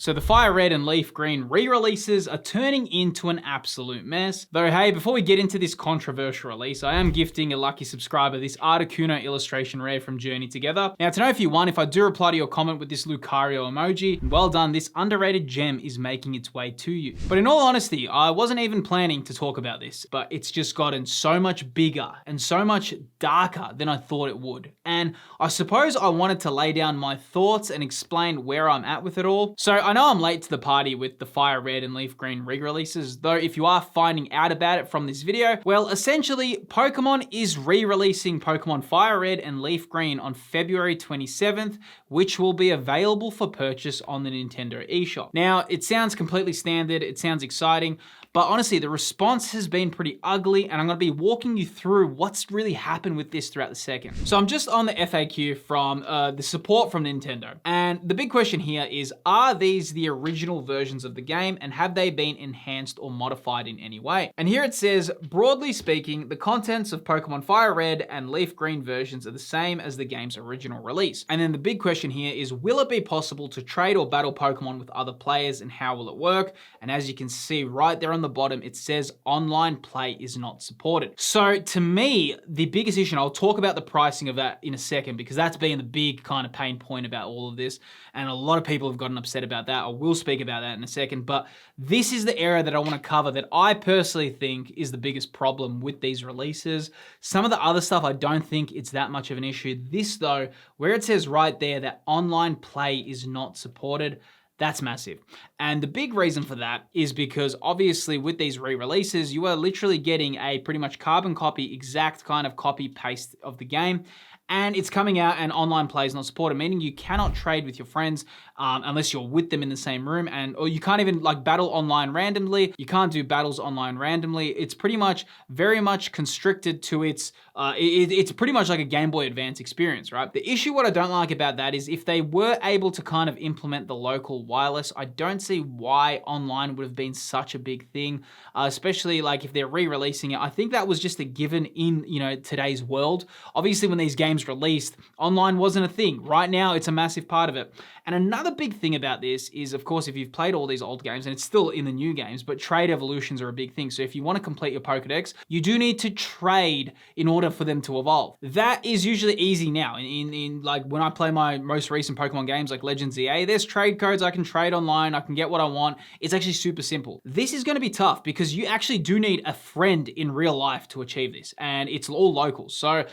So the FireRed and LeafGreen re-releases are turning into an absolute mess. Though hey, before we get into this controversial release, I am gifting a lucky subscriber this Articuno illustration rare from Journey Together. Now to know if you won, if I do reply to your comment with this Lucario emoji, well done, this underrated gem is making its way to you. But in all honesty, I wasn't even planning to talk about this, but it's just gotten so much bigger and so much darker than I thought it would. And I suppose I wanted to lay down my thoughts and explain where I'm at with it all. So I know I'm late to the party with the FireRed and LeafGreen re-releases, though if you are finding out about it from this video, well, essentially, Pokemon is re-releasing Pokemon FireRed and LeafGreen on February 27th, which will be available for purchase on the Nintendo eShop. Now, it sounds completely standard, it sounds exciting, but honestly, the response has been pretty ugly, and I'm gonna be walking you through what's really happened with this throughout the second. So I'm just on the FAQ from the support from Nintendo. And the big question here is, are these the original versions of the game, and have they been enhanced or modified in any way? And here it says, broadly speaking, the contents of Pokemon FireRed and LeafGreen versions are the same as the game's original release. And then the big question here is, will it be possible to trade or battle Pokemon with other players, and how will it work? And as you can see right there on the bottom, it says online play is not supported. So to me, the biggest issue, and I'll talk about the pricing of that in a second, because that's been the big kind of pain point about all of this. And a lot of people have gotten upset about that. I will speak about that in a second, but this is the area that I want to cover that I personally think is the biggest problem with these releases. Some of the other stuff, I don't think it's that much of an issue. This though, where it says right there that online play is not supported, that's massive. And the big reason for that is because obviously with these re-releases, you are literally getting a pretty much carbon copy, exact kind of copy paste of the game. And it's coming out and online play is not supported, meaning you cannot trade with your friends unless you're with them in the same room, or you can't even like battle online randomly. You can't do battles online randomly. It's pretty much very much constricted to its, it's pretty much like a Game Boy Advance experience, right? The issue, what I don't like about that is if they were able to kind of implement the local wireless, I don't see why online would have been such a big thing, especially like if they're re-releasing it. I think that was just a given in, you know, today's world. Obviously when these games released, online wasn't a thing. Right now, it's a massive part of it. And another big thing about this is, of course, if you've played all these old games, and it's still in the new games, but trade evolutions are a big thing. So if you want to complete your Pokedex, you do need to trade in order for them to evolve. That is usually easy now. In like when I play my most recent Pokemon games like Legends EA, there's trade codes, I can trade online, I can get what I want. It's actually super simple. This is going to be tough because you actually do need a friend in real life to achieve this, and it's all local. So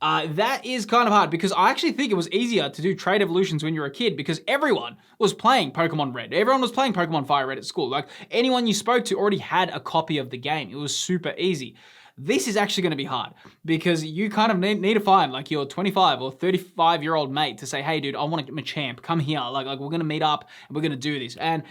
that is kind of hard because I actually think it was easier to do trade evolutions when you were a kid because everyone was playing Pokemon Red. Everyone was playing Pokemon FireRed at school. Like anyone you spoke to already had a copy of the game. It was super easy. This is actually going to be hard because you kind of need to find like your 25 or 35-year-old mate to say, hey dude, I want to get Machamp, come here. Like we're going to meet up and we're going to do this. And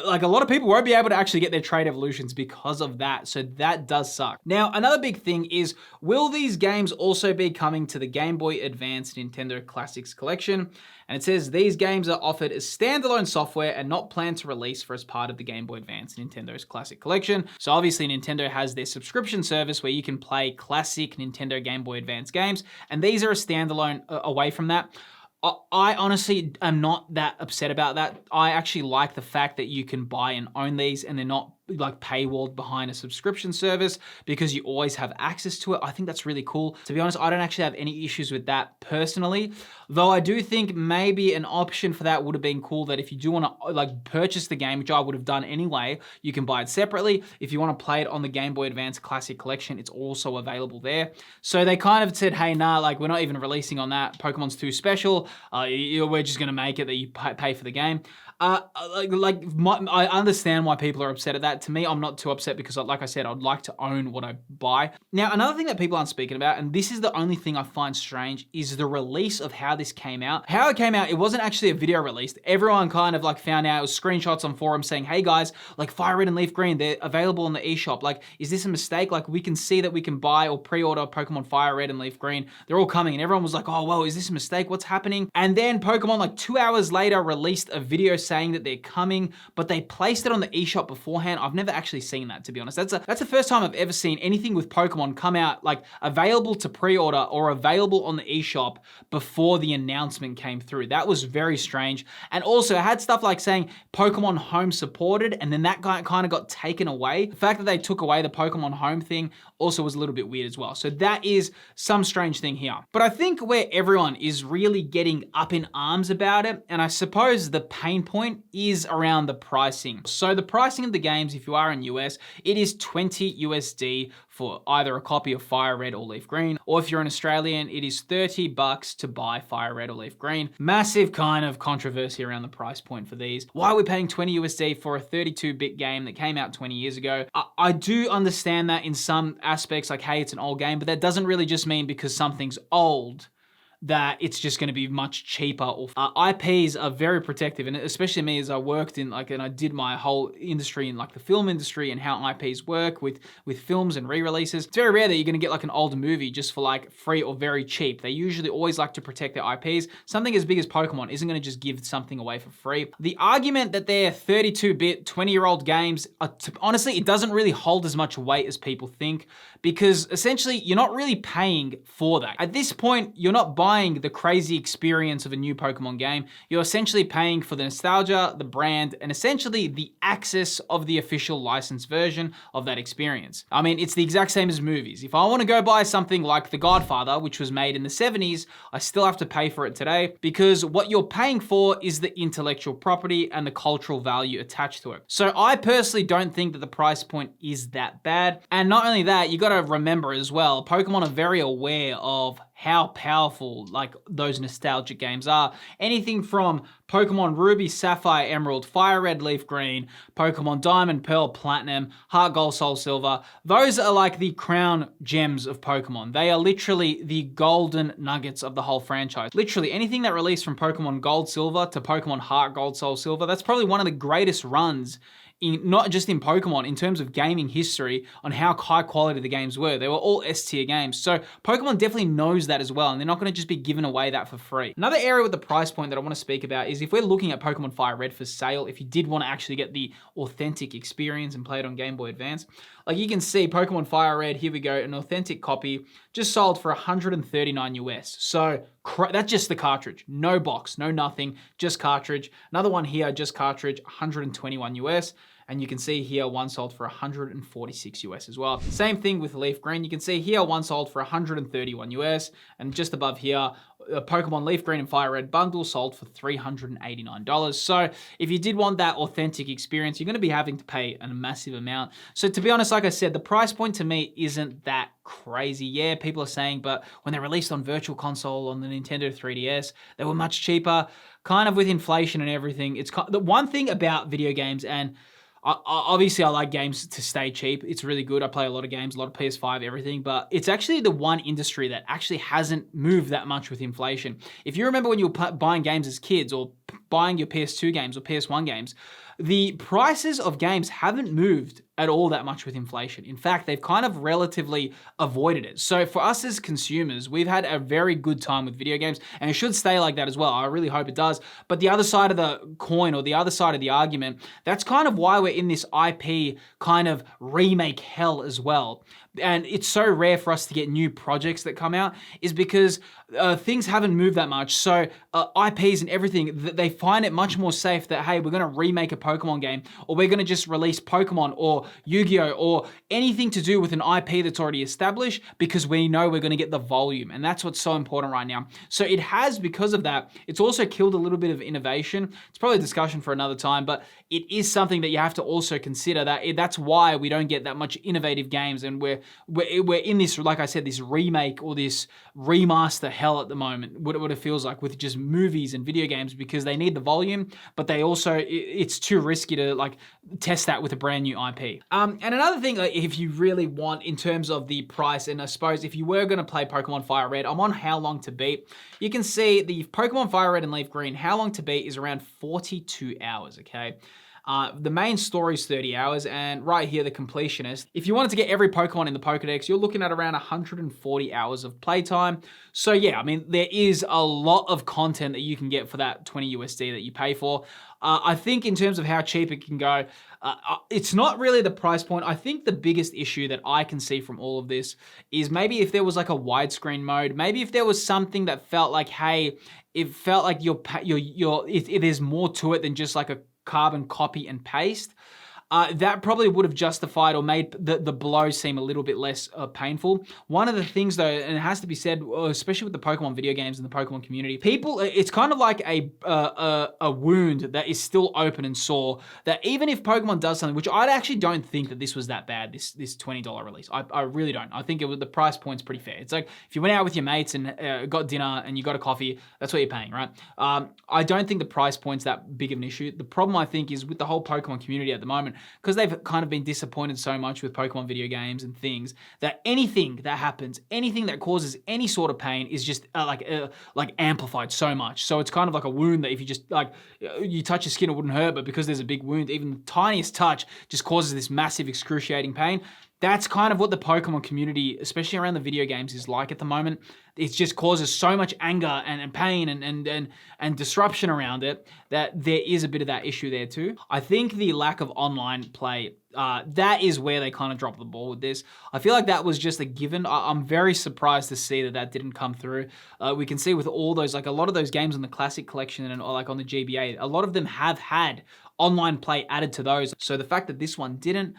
like a lot of people won't be able to actually get their trade evolutions because of that. So that does suck. Now, another big thing is, will these games also be coming to the Game Boy Advance Nintendo Classics Collection? And it says these games are offered as standalone software and not planned to release for as part of the Game Boy Advance Nintendo's Classic Collection. So obviously Nintendo has their subscription service where you can play classic Nintendo Game Boy Advance games. And these are a standalone away from that. I honestly am not that upset about that. I actually like the fact that you can buy and own these and they're not like paywalled behind a subscription service because you always have access to it. I think that's really cool. To be honest, I don't actually have any issues with that personally, though I do think maybe an option for that would have been cool, that if you do want to like purchase the game, which I would have done anyway, you can buy it separately. If you want to play it on the Game Boy Advance Classic Collection, it's also available there. So they kind of said, hey, nah, like we're not even releasing on that. Pokemon's too special. We're just going to make it that you pay for the game. I understand why people are upset at that. To me, I'm not too upset because like I said, I'd like to own what I buy. Now, another thing that people aren't speaking about, and this is the only thing I find strange, is the release of how this came out. How it came out, it wasn't actually a video released. Everyone kind of like found out, it was screenshots on forums saying, hey guys, like FireRed and LeafGreen, they're available in the eShop. Like, is this a mistake? Like we can see that we can buy or pre-order Pokemon FireRed and LeafGreen. They're all coming, and everyone was like, oh, well, is this a mistake? What's happening? And then Pokemon like 2 hours later released a video saying that they're coming, but they placed it on the eShop beforehand. I've never actually seen that, to be honest. That's the first time I've ever seen anything with Pokemon come out like available to pre-order or available on the eShop before the announcement came through. That was very strange. And also it had stuff like saying Pokemon Home supported, and then that guy kind of got taken away. The fact that they took away the Pokemon Home thing also was a little bit weird as well. So that is some strange thing here. But I think where everyone is really getting up in arms about it, and I suppose the pain point is around the pricing. So the pricing of the games, if you are in US, it is 20 USD for either a copy of FireRed or LeafGreen, or if you're an Australian, it is 30 bucks to buy FireRed or LeafGreen. Massive kind of controversy around the price point for these. Why are we paying 20 USD for a 32-bit game that came out 20 years ago? I do understand that in some aspects, like, hey, it's an old game, but that doesn't really just mean because something's old that it's just going to be much cheaper. IPs are very protective, and especially me, as I worked in and I did my whole industry in the film industry and how IPs work with films and re-releases. It's very rare that you're going to get an older movie just for free or very cheap. They usually always like to protect their IPs. Something as big as Pokemon isn't going to just give something away for free. The argument that they're 32-bit, 20-year-old games, honestly, it doesn't really hold as much weight as people think, because essentially you're not really paying for that. At this point, you're not buying the crazy experience of a new Pokemon game. You're essentially paying for the nostalgia, the brand, and essentially the access of the official licensed version of that experience. I mean, it's the exact same as movies. If I want to go buy something like The Godfather, which was made in the 70s, I still have to pay for it today, because what you're paying for is the intellectual property and the cultural value attached to it. So I personally don't think that the price point is that bad. And not only that, you got to remember as well, Pokemon are very aware of how powerful those nostalgic games are. Anything from Pokemon Ruby, Sapphire, Emerald, FireRed, LeafGreen, Pokemon Diamond, Pearl, Platinum, Heart Gold, Soul Silver. Those are the crown gems of Pokemon. They are literally the golden nuggets of the whole franchise. Literally anything that released from Pokemon Gold, Silver to Pokemon Heart Gold, Soul Silver, that's probably one of the greatest runs not just in Pokemon, in terms of gaming history on how high quality the games were. They were all S-tier games. So Pokemon definitely knows that as well, and they're not gonna just be giving away that for free. Another area with the price point that I wanna speak about is if we're looking at Pokemon FireRed for sale, if you did wanna actually get the authentic experience and play it on Game Boy Advance, you can see Pokemon FireRed, here we go, an authentic copy, just sold for 139 US. So that's just the cartridge, no box, no nothing, just cartridge. Another one here, just cartridge, 121 US. And you can see here one sold for 146 US as well. Same thing with LeafGreen. You can see here one sold for 131 US, and just above here, Pokemon LeafGreen and FireRed bundle sold for $389. So if you did want that authentic experience, you're gonna be having to pay a massive amount. So to be honest, like I said, the price point to me isn't that crazy. Yeah, people are saying, but when they released on Virtual Console on the Nintendo 3DS, they were much cheaper. Kind of with inflation and everything, it's the one thing about video games, and obviously I like games to stay cheap. It's really good. I play a lot of games, a lot of PS5, everything, but it's actually the one industry that actually hasn't moved that much with inflation. If you remember when you were buying games as kids, or buying your PS2 games or PS1 games, the prices of games haven't moved at all that much with inflation. In fact, they've kind of relatively avoided it. So for us as consumers, we've had a very good time with video games, and it should stay like that as well. I really hope it does. But the other side of the coin, or the other side of the argument, that's kind of why we're in this IP kind of remake hell as well. And it's so rare for us to get new projects that come out, is because things haven't moved that much. So IPs and everything, they find it much more safe that, hey, we're gonna remake a Pokemon game, or we're gonna just release Pokemon or Yu-Gi-Oh, or anything to do with an IP that's already established, because we know we're gonna get the volume. And that's what's so important right now. So it has, because of that, it's also killed a little bit of innovation. It's probably a discussion for another time, but it is something that you have to also consider, that's why we don't get that much innovative games, and we're in this, like I said, this remake or this remaster hell at the moment, what it feels like with just movies and video games, because they need the volume, but they also, it's too risky to test that with a brand new IP. And another thing, if you really want in terms of the price, and I suppose if you were gonna play Pokemon FireRed, I'm on how long to beat. You can see the Pokemon FireRed and LeafGreen, how long to beat is around 42 hours, okay? The main story is 30 hours, and right here, the completionist. If you wanted to get every Pokemon in the Pokedex, you're looking at around 140 hours of playtime. So yeah, I mean, there is a lot of content that you can get for that 20 USD that you pay for. I think in terms of how cheap it can go, it's not really the price point. I think the biggest issue that I can see from all of this is maybe if there was like a widescreen mode, maybe if there was something that felt like, hey, it felt like there's more to it than just like a carbon copy and paste. That probably would have justified or made the blow seem a little bit less painful. One of the things though, and it has to be said, especially with the Pokemon video games and the Pokemon community, people, it's kind of like a wound that is still open and sore, that even if Pokemon does something, which I actually don't think that this was that bad, this $20 release. I really don't. I think the price point's pretty fair. It's like if you went out with your mates and got dinner and you got a coffee, that's what you're paying, right? I don't think the price point's that big of an issue. The problem I think is with the whole Pokemon community at the moment, because they've kind of been disappointed so much with Pokemon video games and things, that anything that happens, anything that causes any sort of pain is just like amplified so much. So it's kind of like a wound that if you just like, you touch your skin, it wouldn't hurt, but because there's a big wound, even the tiniest touch just causes this massive excruciating pain. That's kind of what the Pokemon community, especially around the video games, is like at the moment. It just causes so much anger and pain and disruption around it that there is a bit of that issue there too. I think the lack of online play, that is where they kind of dropped the ball with this. I feel like that was just a given. I'm very surprised to see that didn't come through. We can see with all those, like a lot of those games on the Classic Collection and like on the GBA, a lot of them have had online play added to those. So the fact that this one didn't,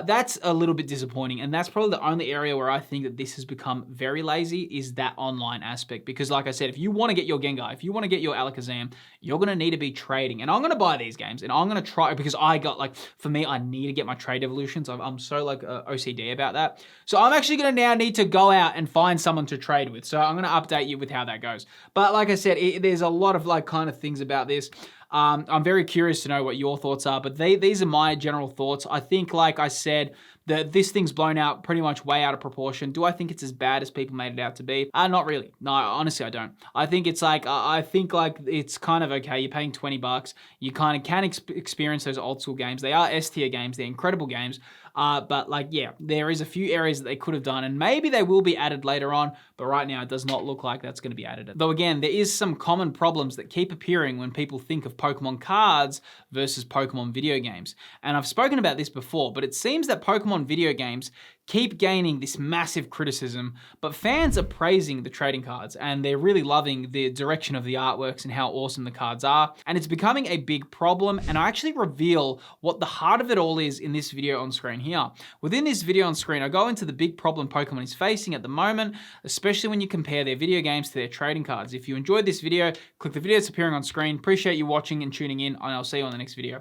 that's a little bit disappointing. And that's probably the only area where I think that this has become very lazy, is that online aspect. Because like I said, if you want to get your Gengar, if you want to get your Alakazam, you're going to need to be trading. And I'm going to buy these games and I'm going to try, because I got like, for me, I need to get my trade evolutions. I'm so like OCD about that. So I'm actually going to now need to go out and find someone to trade with. So I'm going to update you with how that goes. But like I said, there's a lot of like kind of things about this. I'm very curious to know what your thoughts are, but these are my general thoughts. I think, like I said, that this thing's blown out pretty much way out of proportion. Do I think it's as bad as people made it out to be? Not really. No, honestly, I don't. I think it's like, I think like it's kind of okay. You're paying $20. You kind of can experience those old school games. They are S tier games. They're incredible games. But like, yeah, there is a few areas that they could have done, and maybe they will be added later on, but right now it does not look like that's going to be added. Though again, there is some common problems that keep appearing when people think of Pokemon cards versus Pokemon video games. And I've spoken about this before, but it seems that Pokemon video games keep gaining this massive criticism, but fans are praising the trading cards and they're really loving the direction of the artworks and how awesome the cards are. And it's becoming a big problem, and I actually reveal what the heart of it all is in this video on screen here. Within this video on screen, I go into the big problem Pokemon is facing at the moment, especially when you compare their video games to their trading cards. If you enjoyed this video, click the video that's appearing on screen. Appreciate you watching and tuning in, and I'll see you on the next video.